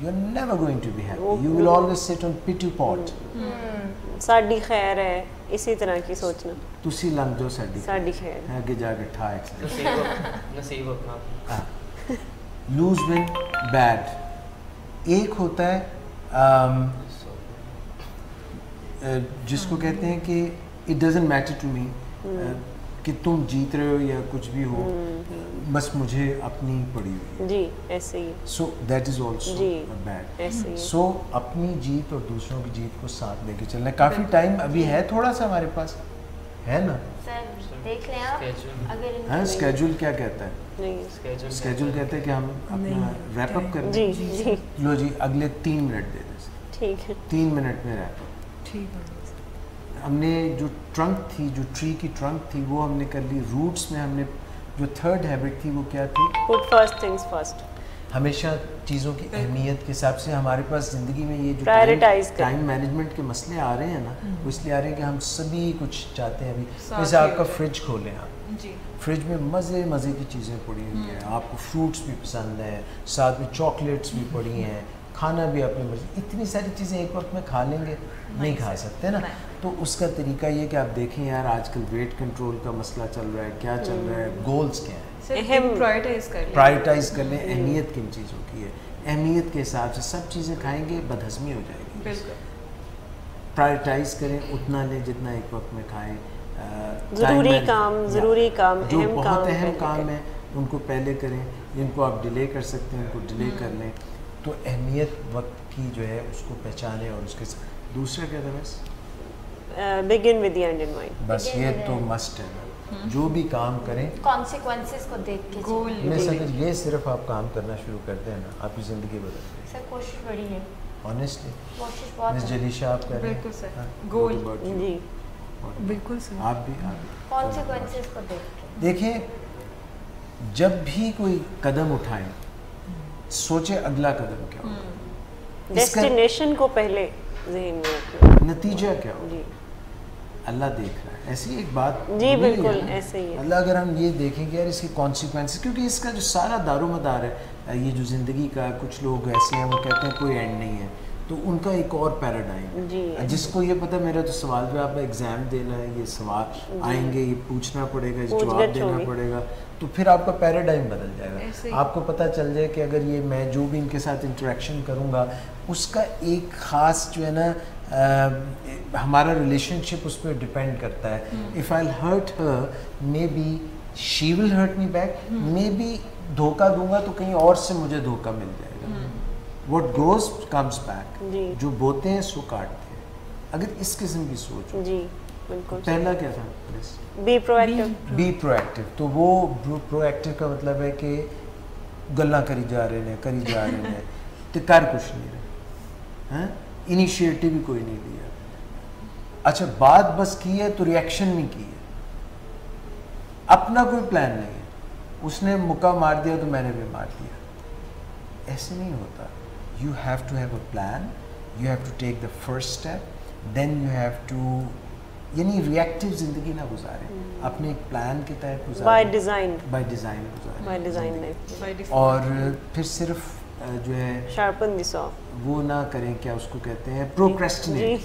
you're never going to be happy. You will always sit on pity pot. ਸਾਡੀ ਖੈਰ ਹੈ, ਇਸੇ ਤਰ੍ਹਾਂ ਕੀ ਸੋਚਣਾ, ਤੁਸੀਂ ਲੰਘ ਜਾਓ ਸਾਡੀ ਖੈਰ ہے کہ جا کے ٹھا ایکسیڈنٹ. نصیب اپنا. Lose one bad. ایک ہوتا ہے جس کو کہتے ہیں کہ it doesn't matter to me کہ تم جیت رہے ہو یا کچھ بھی ہو, بس مجھے اپنی پڑی ہوئی. جی ایسے ہی. So that is also bad. ایسے ہی. سو اپنی جیت اور دوسروں کی جیت کو ساتھ لے کے چلنا ہے. کافی ٹائم ابھی ہے, تھوڑا سا ہمارے پاس ہے نا. دیکھ لیں آپ اگر ہاں اسکیجول کیا کہتا ہے؟ نہیں اسکیجول کہتا ہے کہ ہم اپنا ریپ اپ کریں. جی جی لو جی اگلے 3 منٹ دے دیں. ٹھیک ہے 3 منٹ میں ریپ اپ. ٹھیک ہے. ہم نے جو ٹرنک تھی, جو ٹری کی ٹرنک تھی وہ ہم نے کر لی. روٹس میں ہم نے جو 3rd ہیبٹ تھی وہ کیا تھی؟ پٹ فرسٹ تھنگز فرسٹ. ہمیشہ چیزوں کی اہمیت کے حساب سے. ہمارے پاس زندگی میں یہ جو ٹائم مینجمنٹ کے مسئلے آ رہے ہیں نا, وہ اس لیے آ رہے ہیں کہ ہم سبھی کچھ چاہتے ہیں. ابھی جیسے آپ کا فریج کھولیں, آپ فریج میں مزے کی چیزیں پڑی ہوئی ہیں, آپ کو فروٹس بھی پسند ہیں, ساتھ میں چاکلیٹس بھی پڑی ہیں, کھانا بھی اپنی مرضی. اتنی ساری چیزیں ایک وقت میں کھا لیں گے نہیں کھا سکتے نا. تو اس کا طریقہ یہ کہ آپ دیکھیں یار آج کل ویٹ کنٹرول کا مسئلہ چل رہا ہے, کیا چل رہا ہے, گولز کیا ہیں, پرائرٹائز کر لیں. اہمیت کن چیزوں کی ہے, اہمیت کے حساب سے سب چیزیں کھائیں گے بد ہضمی ہو جائے گی. پرائرٹائز کریں, اتنا لیں جتنا ایک وقت میں کھائیں. ضروری کام جو بہت اہم کام ہے ان کو پہلے کریں, جن کو آپ ڈیلے کر سکتے ہیں ان کو ڈیلے کر لیں. تو اہمیت وقت کی جو ہے اس کو پہچانیں. اور اس کے ساتھ دوسرا کیا تھا بس begin with the end in mind. بس یہ تو مسٹ ہے. جو بھی کام کریں کانسیکوینسز کو دیکھ کے. میں سمجھ یہ صرف آپ کام کرنا شروع کرتے ہیں نا, آپ کی زندگی بدل جائے گی. سر کوشش بڑی ہے, آنیسٹلی. کوشش بہت مس جلیشا آپ کر رہے ہیں. بالکل سر. گول جی بالکل سر. آپ بھی کانسیکوینسز کو دیکھ کے دیکھیں. جب بھی کوئی قدم اٹھائیں سوچیں اگلا قدم کیا ہوگا, ڈیسٹینیشن کو پہلے ذہن میں رکھیں, نتیجہ کیا ہوگا. جی اللہ دیکھ رہا ہے. ایسی ایک بات جی بالکل ایسے ہی ہے. اللہ اگر ہم یہ دیکھیں کہ یار اس کی کانسیکوینس, کیونکہ اس کا جو سارا دار و مدار ہے یہ جو زندگی کا, کچھ لوگ ایسے ہیں وہ کہتے ہیں کوئی اینڈ نہیں ہے, تو ان کا ایک اور پیراڈائم ہے. جس کو یہ پتہ میرا تو سوال جواب ایگزام دینا ہے, یہ سوال آئیں گے, یہ پوچھنا پڑے گا, جواب دینا پڑے گا, تو پھر آپ کا پیراڈائم بدل جائے گا. آپ کو پتہ چل جائے کہ اگر یہ میں جو بھی ان کے ساتھ انٹریکشن کروں گا اس کا ایک خاص جو ہے نا ہمارا ریلیشن شپ اس پہ ڈپینڈ کرتا ہے. If I hurt her maybe she will hurt me back, maybe دھوکہ دوں گا تو کہیں اور سے مجھے دھوکہ مل جائے گا. What goes comes back. جو بوتے ہیں سو کاٹتے ہیں. اگر اس قسم کی سوچ ہو. جی بالکل. پہلا کیا تھا؟ بی پروایکٹیو. بی پروایکٹیو. تو وہ پروایکٹیو کا مطلب ہے کہ گلاں کری جا رہے ہیں تو کر کچھ نہیں رہے, انیشیٹو بھی کوئی نہیں لیا. اچھا بات بس کی ہے تو ریئیکشن نہیں کی ہے, اپنا کوئی پلان نہیں ہے. اس نے مکہ مار دیا تو میں نے بھی مار دیا. ایسے نہیں ہوتا. You have to have a plan, you have to take the first step, then you have to, یعنی ریئیکٹیو زندگی نہ گزاریں, اپنے ایک پلان کے تحت گزاریں, بائی ڈیزائن گزاریں. اور پھر صرف جو ہے شارپن دی سو وہ نہ کریں, کیا اس کو کہتے ہیں, پروکریسٹینیٹ.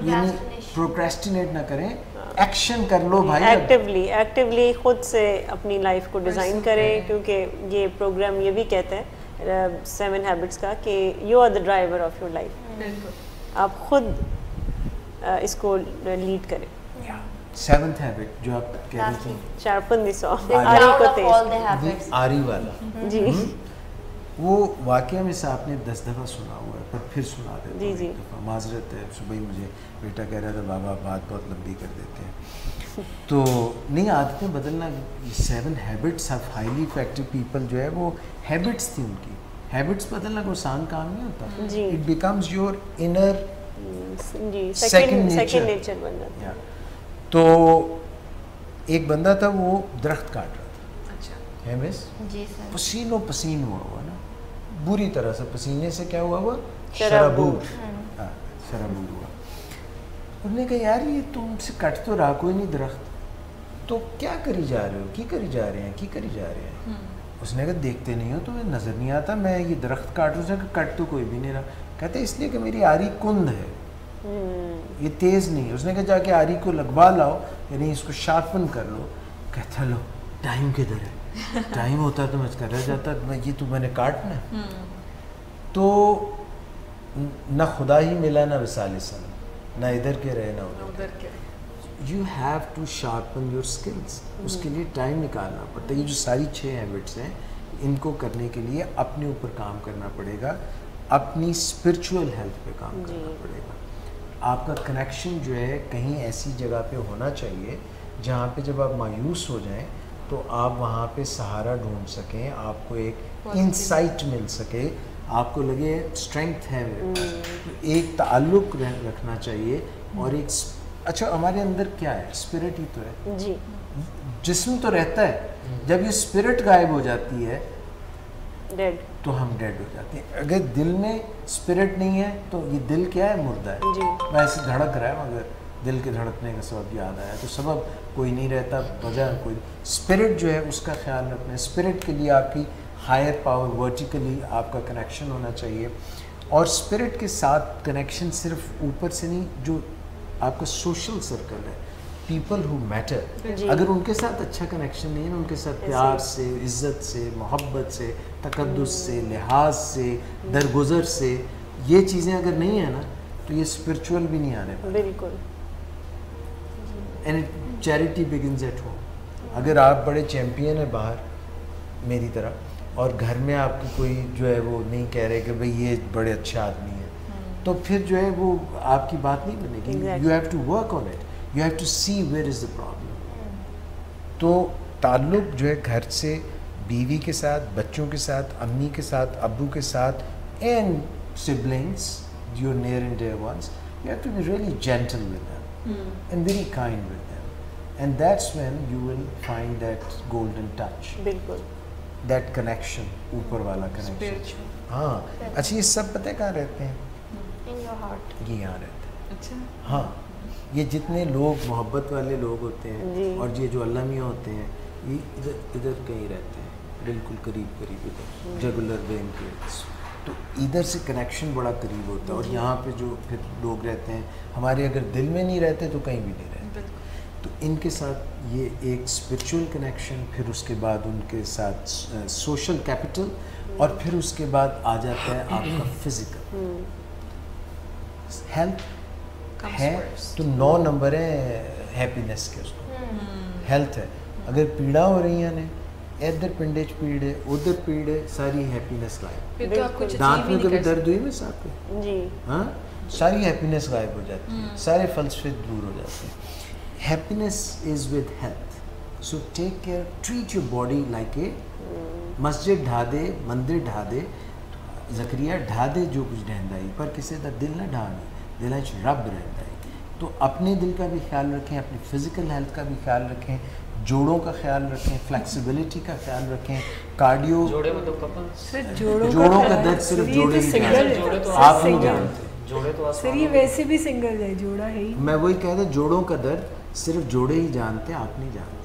یعنی پروکریسٹینیٹ نہ کریں, ایکشن کر لو بھائی. ایکٹیولی خود سے اپنی لائف کو ڈیزائن کریں, کیونکہ یہ پروگرام یہ بھی کہتا ہے 7 ہیبٹس کا کہ you are the driver of your life. آپ خود اس کو لیڈ کریں. 7th ہیبٹ جو آپ کہہ رہی تھیں, شارپن دی سو, آری کو تیز, آری والا, جی وہ واقعہ میں سے آپ نے 10 دفعہ سنا ہوا ہے, پر پھر سنا دیتا ہوں. جی معذرت ہے, صبح ہی مجھے بیٹا کہہ رہا تھا بابا بات بہت لمبی کر دیتے ہیں. تو نہیں, عادتیں بدلنا. 7 habits of highly effective people جو ہے وہ ہیبٹس تھی ان کی. ہیبٹس بدلنا کوئی آسان کام نہیں ہوتا. جی it becomes your inner second nature بن جاتا ہے. تو ایک بندہ تھا وہ درخت کاٹ رہا تھا. اچھا ہے مس, جی سر, پسینوں پسین ہوا نا, بری طرح سے پسینے سے کیا ہوا, شرابور. ہاں شرابور ہوا. انہوں نے کہا یار یہ تم سے کٹ تو رہا کوئی نہیں درخت, تو کیا کری جا رہے ہو, کی کری جا رہے ہیں. اس نے کہا دیکھتے نہیں ہو تو نظر نہیں آتا میں یہ درخت کاٹ رہا ہوں. اس نے کہا کٹ تو کوئی بھی نہیں رہا. کہتے اس لیے کہ میری آری کند ہے, یہ تیز نہیں. اس نے کہا جا کے آری کو لگوا لاؤ, یعنی اس کو شارپن کر لو. کہتا لو ٹائم کدھر ہے, ٹائم ہوتا تو میں اس کا رہ جاتا, یہ تو میں نے کاٹنا ہے. تو نہ خدا ہی ملا نہ وصال سلام, نہ ادھر کے رہے نہ ادھر کے. You have to sharpen your skills, اس کے لیے ٹائم نکالنا پڑتا ہے. یہ جو ساری 6 ہیبٹس ہیں ان کو کرنے کے لیے اپنے اوپر کام کرنا پڑے گا, اپنی اسپرچول ہیلتھ پہ کام کرنا پڑے گا. آپ کا کنیکشن جو ہے کہیں ایسی جگہ پہ ہونا چاہیے جہاں پہ جب آپ مایوس ہو جائیں تو آپ وہاں پہ سہارا ڈھونڈ سکیں, آپ کو ایک انسائٹ مل سکے, آپ کو لگے اسٹرینگتھ ہے. ایک تعلق رکھنا چاہیے اور ایک اچھا ہمارے اندر کیا ہے, اسپرٹ ہی تو ہے جی. جسم تو رہتا ہے, جب یہ اسپرٹ غائب ہو جاتی ہے ڈیڈ تو ہم ڈیڈ ہو جاتے ہیں. اگر دل میں اسپرٹ نہیں ہے تو یہ دل کیا ہے, مردہ ہے. جی. ویسے دھڑک رہا ہے مگر دل کے دھڑکنے کا سبب یاد آیا تو سبب کوئی نہیں رہتا, وجہ کوئی. اسپرٹ جو ہے اس کا خیال رکھنا ہے. اسپرٹ کے لیے آپ کی ہائر پاور ورٹیکلی آپ کا کنیکشن ہونا چاہیے, اور اسپرٹ کے ساتھ کنیکشن صرف اوپر سے نہیں, جو آپ کا سوشل سرکل ہے, پیپل ہو میٹر, اگر ان کے ساتھ اچھا کنیکشن نہیں ہے نا, ان کے ساتھ پیار سے, عزت سے, محبت سے, تقدس سے, لحاظ سے, درگزر سے, یہ چیزیں اگر نہیں ہیں نا تو یہ اسپرچول بھی نہیں آنے پائے. بالکل. And charity begins at home. اگر آپ بڑے چیمپئن ہیں باہر میری طرح, اور گھر میں آپ کو کوئی جو ہے وہ نہیں کہہ رہے کہ بھئی یہ بڑے اچھے آدمی ہیں, تو پھر جو ہے وہ آپ کی بات نہیں بنے گی. You have to work on it, you have to see where is the problem. تو تعلق جو ہے گھر سے, بیوی کے ساتھ, بچوں کے ساتھ, امی کے ساتھ, ابو کے ساتھ, and siblings, your near and dear ones, you have to be really gentle with them and very kind with them, and that's when you will find that golden touch, بالکل دیٹ کنیکشن, اوپر والا connection. ہاں اچھا, یہ سب پتہ کہاں رہتے ہیں؟ in your heart. یہ یہاں رہتے ہیں. اچھا. ہاں, یہ جتنے لوگ محبت والے لوگ ہوتے ہیں اور یہ جو اللہ میاں ہوتے ہیں, یہ ادھر کہیں رہتے ہیں, بالکل قریب ادھر جگولر وین کے. تو ادھر سے کنیکشن بڑا قریب ہوتا ہے, اور یہاں پہ جو پھر لوگ رہتے ہیں ہمارے اگر دل میں نہیں رہتے تو کہیں بھی نہیں رہتے. تو ان کے ساتھ یہ ایک اسپرچول کنیکشن, پھر اس کے بعد ان کے ساتھ سوشل کیپٹل, اور پھر اس کے بعد آ جاتا ہے آپ کا فزیکل ہیلتھ ہے. تو 9 نمبر ہے ہیپینس کے, اس کو ہیلتھ ہے. اگر پیڑا ہو رہی ہیں ادھر پنڈے چ پیڑ ہے, ادھر پیڑ ہے, ساری ہیپینس غائب. دانت میں کبھی درد ہوئی میں صاحب کو, جی ہاں, ساری ہیپینس غائب ہو جاتی ہے, سارے فلسفے دور ہو جاتے ہیں. Happiness is with health. So take care, treat your body like a مسجد ڈھا دے, مندر ڈھا دے, زکریا ڈھا دے جو کچھ ڈھیندا ہی, پر کسی دا دل نہ ڈھانے, دل اچ رب رہتا ہے. تو اپنے دل کا بھی خیال رکھیں, اپنی فزیکل ہیلتھ کا بھی خیال رکھیں, جوڑوں کا خیال رکھیں, فلیکسیبلٹی کا خیال رکھیں, کارڈیو. جوڑے مطلب کپل, جوڑوں کا درد صرف جوڑے ہی جانتے, آپ نہیں جانتے. جوڑے تو سر یہ ویسے بھی سنگل ہے, جوڑا ہے ہی. میں وہی کہہ رہا, جوڑوں کا درد صرف جوڑے ہی جانتے, آپ نہیں جانتے.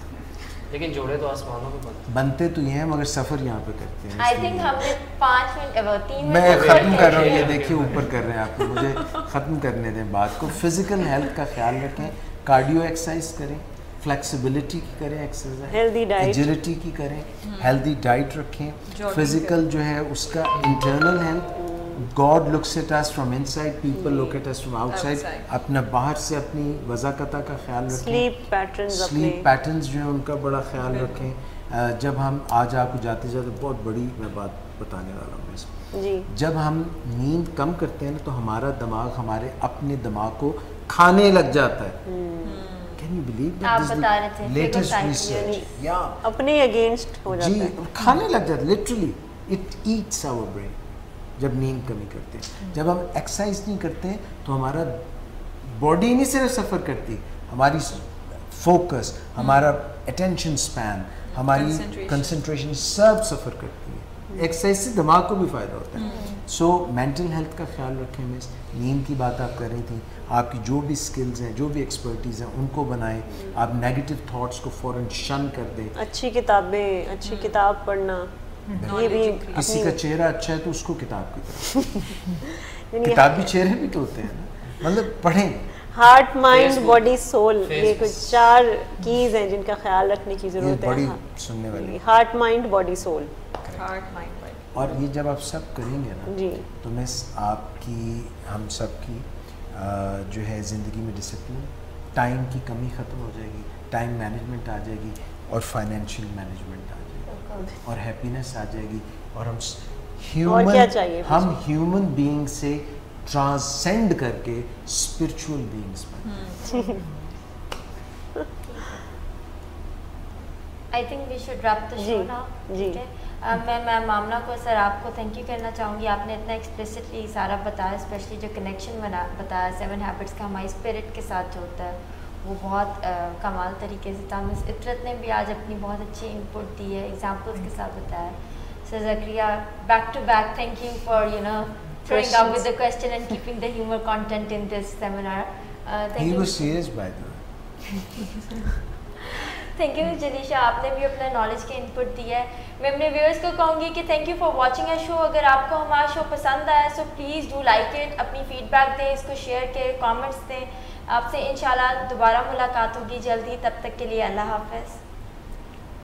لیکن جوڑے تو آسمانوں پہ بنتے تو یہ ہیں مگر سفر یہاں پہ کرتے ہیں. I think ہم نے 5 منٹ 3 منٹ میں ختم کر رہا ہوں, یہ دیکھیے اوپر کر رہے ہیں آپ کو, مجھے ختم کرنے دیں بات کو. فزیکل ہیلتھ کا خیال رکھیں, کارڈیو ایکسرسائز کریں, فلیکسیبلٹی کی کریں ایکسرسائز, ہیلدی ڈائٹ, ایجلٹی کی کریں, ہیلدی ڈائٹ رکھیں. فزیکل جو ہے اس کا internal health, God looks at us from inside, people look at us from outside. اپنا باہر سے اپنی وضاقتہ کا خیال رکھیں, سلیپ پیٹرنز جو ہیں ان کا بڑا خیال رکھیں. جب ہم آج آپ کو جاتے جاتے بہت بڑی میں بات بتانے والا ہوں اس میں, جب ہم نیند کم کرتے ہیں نا تو ہمارا دماغ ہمارے اپنے دماغ کو کھانے لگ جاتا ہے. Can you believe that? آپ بتا رہے تھے latest research, yeah, اپنے اگینسٹ ہو جاتا ہے, کھانے لگ جاتا ہے literally. It eats our brain. جب نیند کمی کرتے ہیں, جب ہم ایکسرسائز نہیں کرتے ہیں تو ہمارا باڈی نہیں صرف سفر کرتی, ہماری فوکس, ہمارا اٹینشن اسپین, ہماری کنسنٹریشن سب سفر کرتی ہے. ایکسرسائز سے دماغ کو بھی فائدہ ہوتا ہے. سو مینٹل ہیلتھ کا خیال رکھیں. مس نیند کی بات آپ کر رہی تھیں, آپ کی جو بھی سکلز ہیں جو بھی ایکسپرٹیز ہیں ان کو بنائیں. آپ نیگیٹو تھاٹس کو فوراً شن کر دیں. اچھی کتابیں, اچھی کتاب پڑھنا, یہ بھی کسی کا چہرہ اچھا ہے تو اس کو کتاب کی طرف کتابی چہرے بھی تو ہوتے ہیں نا, مطلب پڑھیں. ہارٹ, مائنڈ, باڈی, سول, یہ کچھ 4 کیز ہیں جن کا خیال رکھنے کی ضرورت ہے. بڑی سننے والی. Heart, mind, body, civil. Heart, mind, body. اور یہ جب آپ سب کریں گے نا جی تو میں آپ کی, ہم سب کی جو ہے زندگی میں ڈسپلن, ٹائم کی کمی ختم ہو جائے گی, ٹائم مینجمنٹ آ جائے گی, اور فائنینشیل مینجمنٹ آ جائے گی, اور ہیپینس آ جائے گی, اور ہم ہیومن بینگ سے ٹرانسینڈ کر کے اسپرچول بینگس بن. I think we should wrap the show now. ٹھیک ہے, میں میم آمنہ کو, سر آپ کو تھینک یو کہنا چاہوں گی. آپ نے اتنا ایکسپلیسٹلی سارا بتایا, اسپیشلی جو کنیکشن بتایا 7 ہیبٹس کا ہماری اسپرٹ کے ساتھ جو ہوتا ہے وہ بہت کمال طریقے سے تھا. مس عطرت نے بھی آج اپنی بہت اچھی انپٹ دی ہے, ایگزامپلس کے ساتھ بتایا. Sir Zakariya, back to back thank you for throwing up with the question and keeping the humor content in this seminar. He was serious by the way. Thank you Janisha, آپ نے بھی اپنا نالج کی input دی ہے. میں اپنے ویورس کو کہوں گی کہ thank you for watching a show. اگر آپ کو ہمارا شو پسند آیا so please do like it, اپنی فیڈ بیک دیں, اس کو شیئر کریں, کامنٹس دیں. آپ سے انشاءاللہ دوبارہ ملاقات ہوگی جلدی. تب تک کے لیے اللہ حافظ.